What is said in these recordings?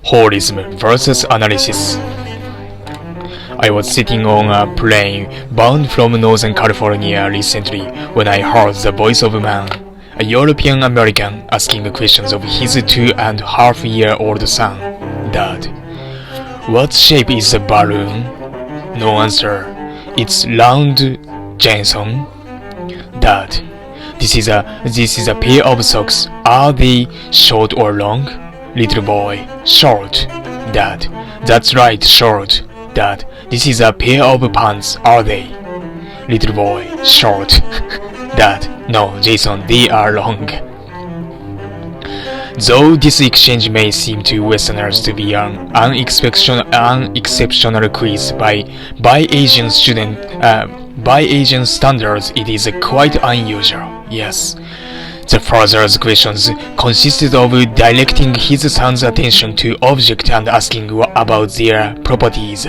Holism versus Analysis. I was sitting on a plane bound from Northern California recently when I heard the voice of a man, a European American, asking questions of his 2.5-year-old son. Dad, what shape is the balloon? No answer. It's round, Jason. Dad, this is a pair of socks. Are they short or long? Little boy, short. Dad, that's right, short. Dad, this is a pair of pants. Are they? Little boy, short. Dad, no, Jason, they are long. Though this exchange may seem to Westerners to be an unexceptional quiz by Asian standards, it is quite unusual. Yes. The father's questions consisted of directing his son's attention to objects and asking about their properties.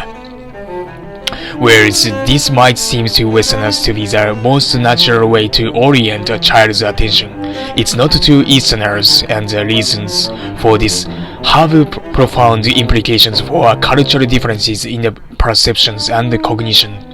Whereas this might seem to Westerners to be the most natural way to orient a child's attention, it's not to Easterners, and the reasons for this have profound implications for cultural differences in the perceptions and the cognition.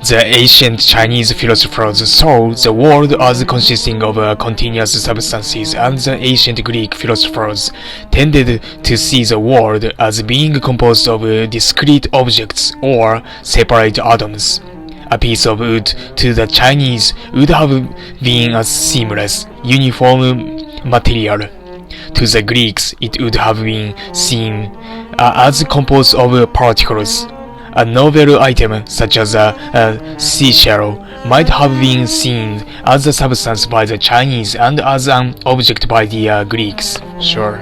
The ancient Chinese philosophers saw the world as consisting of continuous substances, and the ancient Greek philosophers tended to see the world as being composed of discrete objects or separate atoms. A piece of wood to the Chinese would have been a seamless, uniform material. To the Greeks, it would have been seen as composed of particles. A novel item, such as a seashell, might have been seen as a substance by the Chinese and as an object by the Greeks. Sure.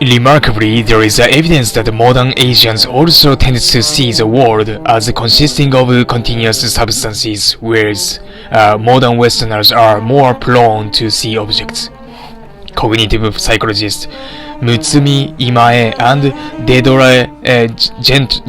Remarkably, there is evidence that modern Asians also tend to see the world as consisting of continuous substances, whereas modern Westerners are more prone to see objects. Cognitive psychologists Mutsumi Imae and Dedore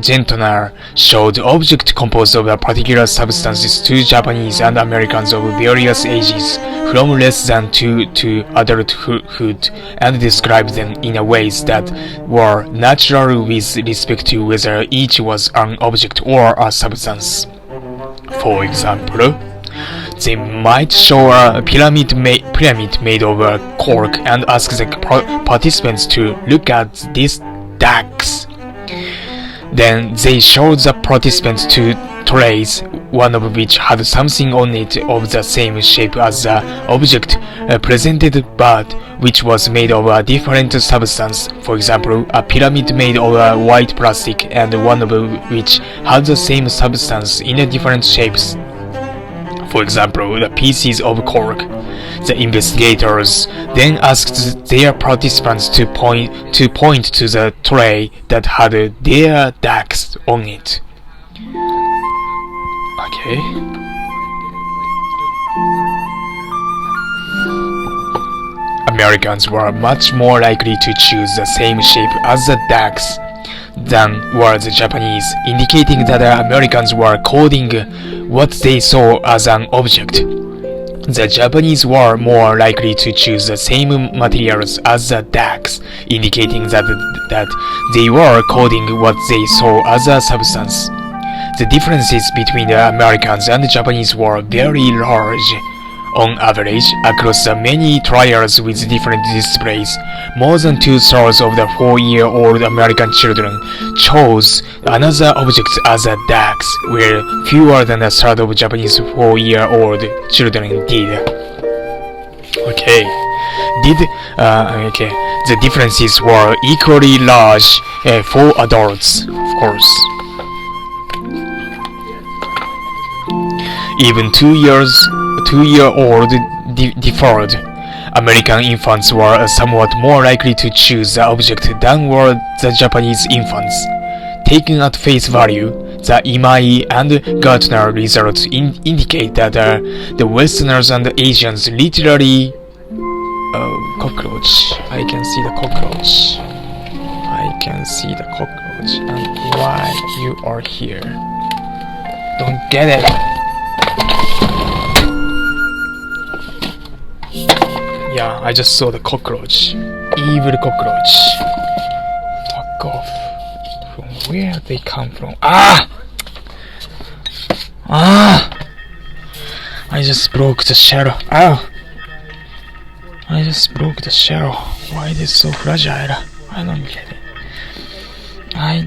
Gentner showed objects composed of particular substances to Japanese and Americans of various ages, from less than 2 to adulthood, and described them in ways that were natural with respect to whether each was an object or a substance. For example, they might show a pyramid made of cork and ask the participants to look at these stacks. Then they showed the participants two trays, one of which had something on it of the same shape as the object presented, but which was made of a different substance. For example, a pyramid made of white plastic, and one of which had the same substance in different shapes. For example, the pieces of cork. The investigators then asked their participants to point to the tray that had their ducks on it. Okay. Americans were much more likely to choose the same shape as the ducks than were the Japanese, indicating that the Americans were coding what they saw as an object. The Japanese were more likely to choose the same materials as the ducks, indicating that they were coding what they saw as a substance. The differences between the Americans and the Japanese were very large. On average, across the many trials with different displays, more than 2/3 of the 4-year-old American children chose another object as a ducks, where fewer than a third of Japanese 4-year-old children did. The differences were equally large for adults, of course. Even 2-year-old differed. American infants were somewhat more likely to choose the object than were the Japanese infants. Taken at face value, the Imai and Gartner results indicate that the Westerners and the Asians literally... cockroach. I can see the cockroach. And why you are here? Don't get it. Yeah, I just saw the cockroach. Evil cockroach. Fuck off. From where they come from? Ah! I just broke the shell. Ow! I just broke the shell. Why is it so fragile? I don't get it. I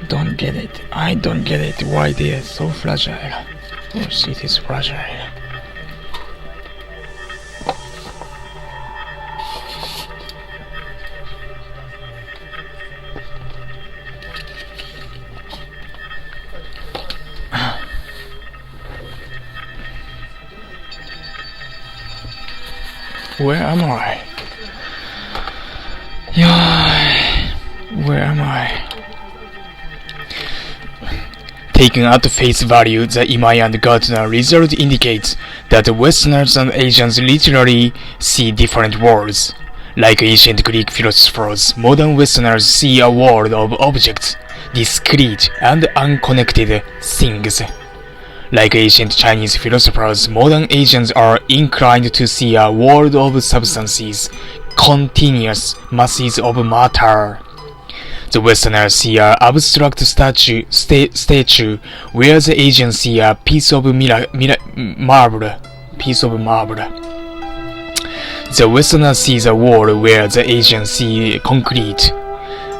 don't get it. Why they are so fragile? Oh shit, it's fragile. Where am I? Where am I? Taken at face value, the Imai and Gardner result indicates that Westerners and Asians literally see different worlds. Like ancient Greek philosophers, modern Westerners see a world of objects, discrete and unconnected things. Like ancient Chinese philosophers, modern Asians are inclined to see a world of substances, continuous masses of matter. The Westerners see an abstract statue, whereas the Asians see a piece of marble. The Westerner sees a world where the Asians see concrete.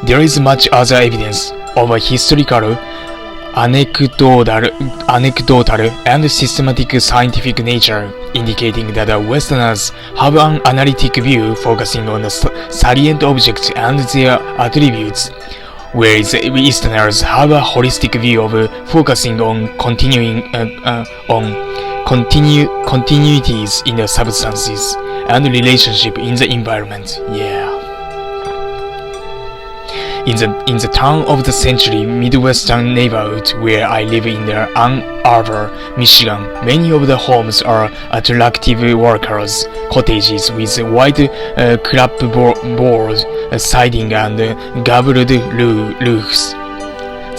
There is much other evidence of a historical, anecdotal and systematic scientific nature, indicating that the Westerners have an analytic view focusing on the salient objects and their attributes, whereas Easterners have a holistic view of focusing on continuities in the substances and relationship in the environment. Yeah. In the turn of the century Midwestern neighborhood where I live in Ann Arbor, Michigan, many of the homes are attractive workers' cottages with white clapboard siding and gabled roofs.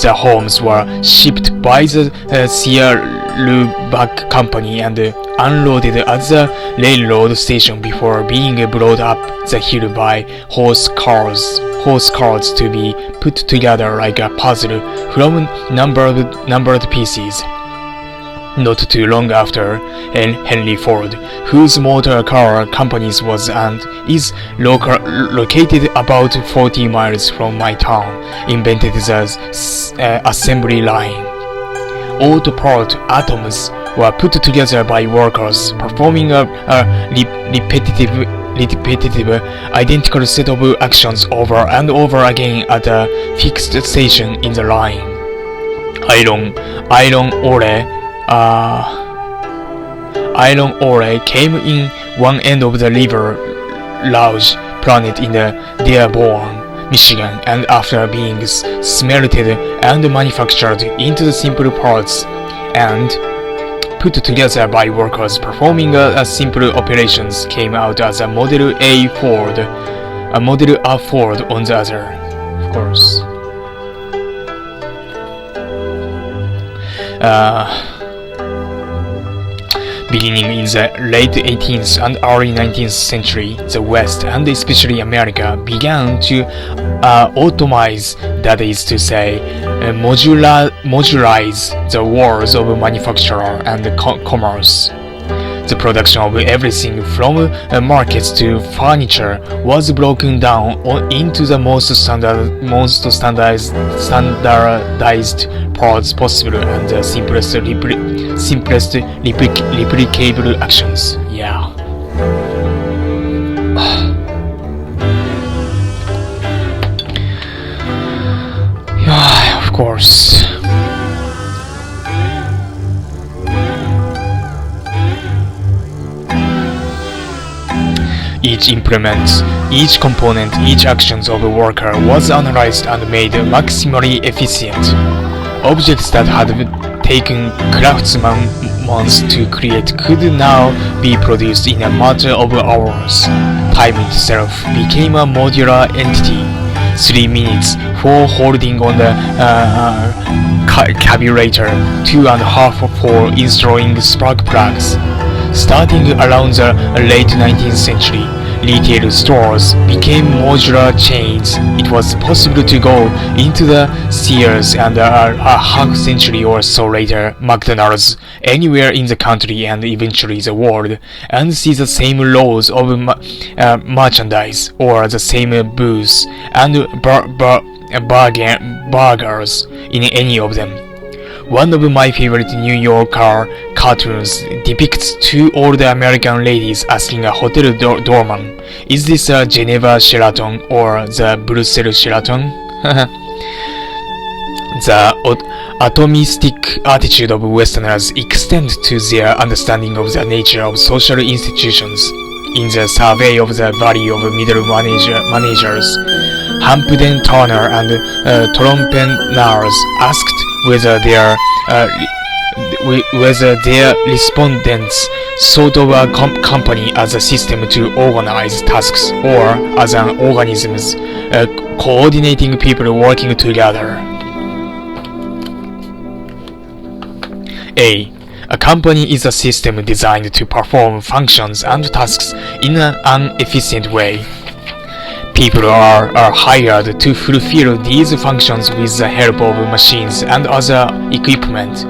The homes were shipped by the Searleback Company and unloaded at the railroad station before being brought up the hill by horse carts to be put together like a puzzle from numbered pieces. Not too long after, Henry Ford, whose motor car company was and is located about 40 miles from my town, invented the assembly line. All the part atoms were put together by workers performing a repetitive identical set of actions over and over again at a fixed station in the line. Iron ore came in one end of the river Rouge planet in Dearborn, Michigan, and after being smelted and manufactured into the simple parts and put together by workers performing a simple operations, came out as a Model A Ford on the other, of course. Beginning in the late 18th and early 19th century, the West, and especially America, began to automize, that is to say, modularize the worlds of manufacture and commerce. The production of everything from markets to furniture was broken down into the most standardized parts possible and the simplest replicable actions. Yeah. Yeah, of course. Each implement, each component, each actions of a worker was analyzed and made maximally efficient. Objects that had taken craftsmen months to create could now be produced in a matter of hours. Time itself became a modular entity. 3 minutes for holding on the carburetor, 2.5 for installing spark plugs. Starting around the late 19th century, retail stores became modular chains. It was possible to go into the Sears and a half century or so later McDonald's anywhere in the country and eventually the world and see the same rows of merchandise or the same booths and burgers in any of them. One of my favorite New Yorker cartoons depicts two older American ladies asking a hotel doorman, "Is this a Geneva Sheraton or the Brussels Sheraton?" The atomistic attitude of Westerners extends to their understanding of the nature of social institutions. In the survey of the value of middle managers, Hampden Turner and Trompeners asked whether their respondents thought of a company as a system to organize tasks or as an organism coordinating people working together. A company is a system designed to perform functions and tasks in an efficient way. People are hired to fulfill these functions with the help of machines and other equipment.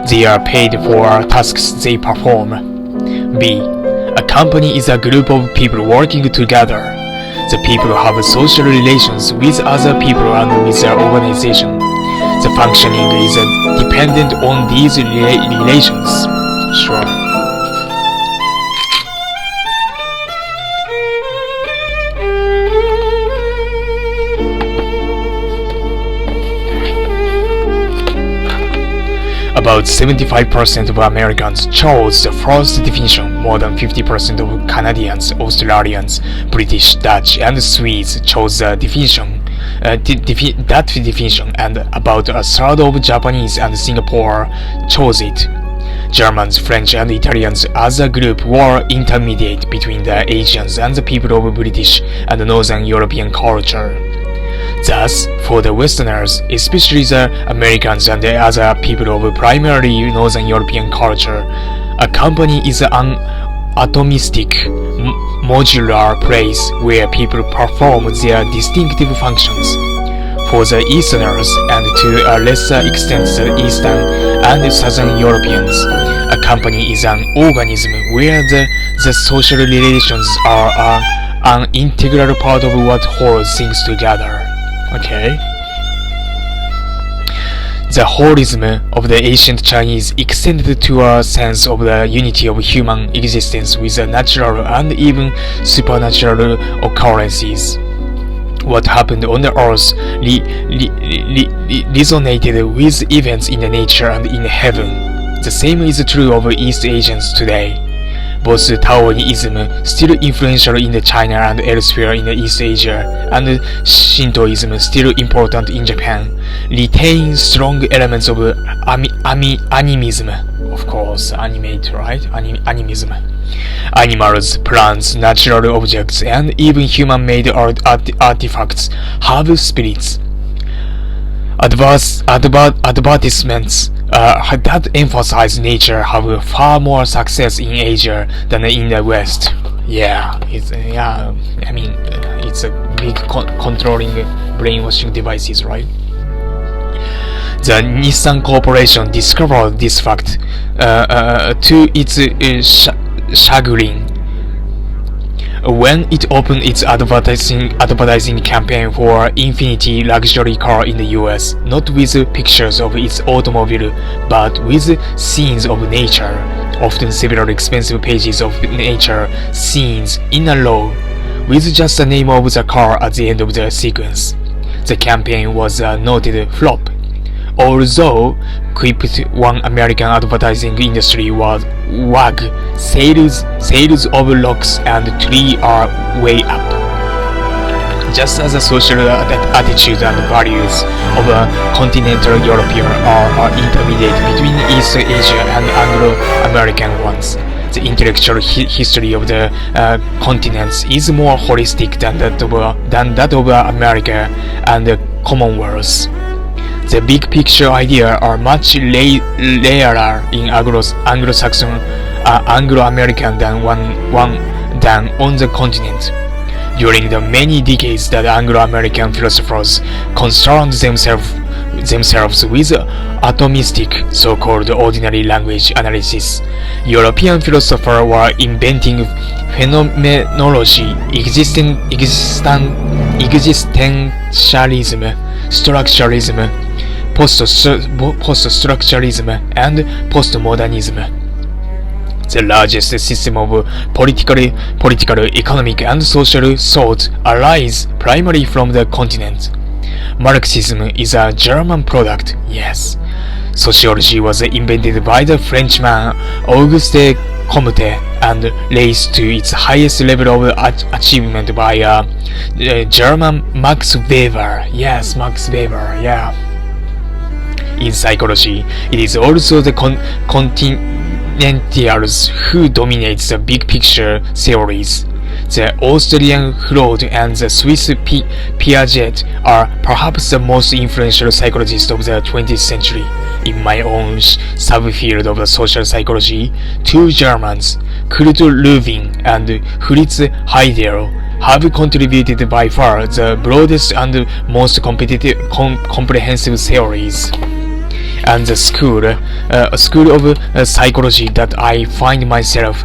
They are paid for tasks they perform. B. A company is a group of people working together. The people have social relations with other people and with their organization. The functioning is dependent on these relations. Sure. About 75% of Americans chose the first definition. More than 50% of Canadians, Australians, British, Dutch, and Swedes chose the definition. That definition, and about a third of Japanese and Singapore chose it. Germans, French, and Italians as a group were intermediate between the Asians and the people of British and Northern European culture. Thus, for the Westerners, especially the Americans and the other people of primarily Northern European culture, a company is an atomistic, modular place where people perform their distinctive functions. For the Easterners, and to a lesser extent the Eastern and Southern Europeans, a company is an organism where the social relations are an integral part of what holds things together. Okay. The holism of the ancient Chinese extended to a sense of the unity of human existence with the natural and even supernatural occurrences. What happened on the earth resonated with events in nature and in heaven. The same is true of East Asians today. Both Taoism, still influential in China and elsewhere in East Asia, and Shintoism, still important in Japan, retain strong elements of animism. Of course, animate, right? Animism. Animals, plants, natural objects, and even human-made artifacts have spirits. Advertisements that emphasize nature have far more success in Asia than in the West. It's a big controlling brainwashing devices, right? The Nissan Corporation discovered this fact to its chagrin when it opened its advertising campaign for Infiniti luxury car in the US, not with pictures of its automobile, but with scenes of nature, often several expensive pages of nature scenes in a row, with just the name of the car at the end of the sequence. The campaign was a noted flop. Although quipped one American advertising industry was wag, sales of rocks and trees are way up. Just as the social attitudes and values of continental European are intermediate between East Asia and Anglo-American ones, the intellectual history of the continents is more holistic than that of America and the Commonwealth. The big picture ideas are much rarer in Anglo-Saxon, Anglo-American than than on the continent. During the many decades that Anglo-American philosophers concerned themselves with atomistic, so-called ordinary language analysis, European philosophers were inventing phenomenology, existentialism, structuralism, post-structuralism, and postmodernism. The largest system of political, economic, and social thought arise primarily from the continent. Marxism is a German product, yes. Sociology was invented by the Frenchman Auguste Comte and raised to its highest level of achievement by German Max Weber. Yes, Max Weber, yeah. In psychology, it is also the continentals who dominate the big picture theories. The Austrian Freud and the Swiss Piaget are perhaps the most influential psychologists of the 20th century. In my own subfield of social psychology, two Germans, Kurt Lewin and Fritz Heidel, have contributed by far the broadest and most comprehensive theories. And the school of psychology that I find myself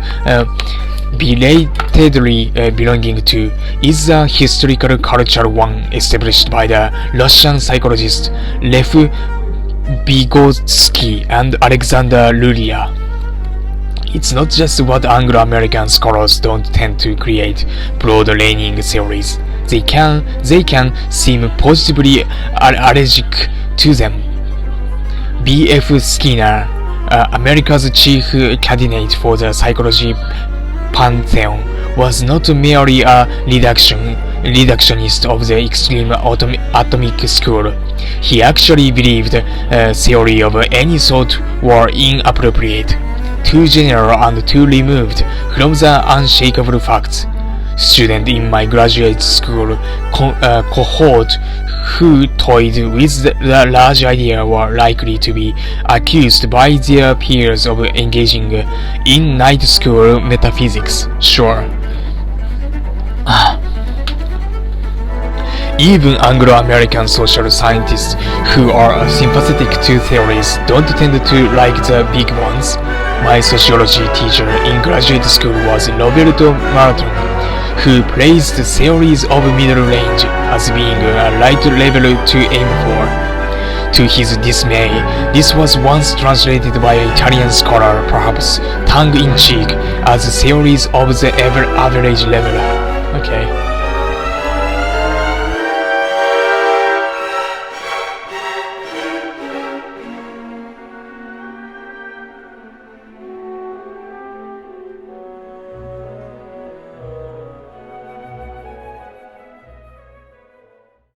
belatedly belonging to is the historical cultural one established by the Russian psychologist Lev Vygotsky and Alexander Luria. It's not just what Anglo-American scholars don't tend to create broad-ranging theories. They can seem positively allergic to them. B.F. Skinner, America's chief candidate for the psychology pantheon, was not merely a reductionist of the extreme atomic school. He actually believed theory of any sort were inappropriate, too general and too removed from the unshakable facts. Students in my graduate school cohort who toyed with the large idea were likely to be accused by their peers of engaging in night school metaphysics. Sure. Even Anglo-American social scientists who are sympathetic to theories don't tend to like the big ones. My sociology teacher in graduate school was Roberto Martin, who praised the theories of middle range as being a right level to aim for. To his dismay, this was once translated by an Italian scholar, perhaps tongue-in-cheek, as theories of the average level. Okay.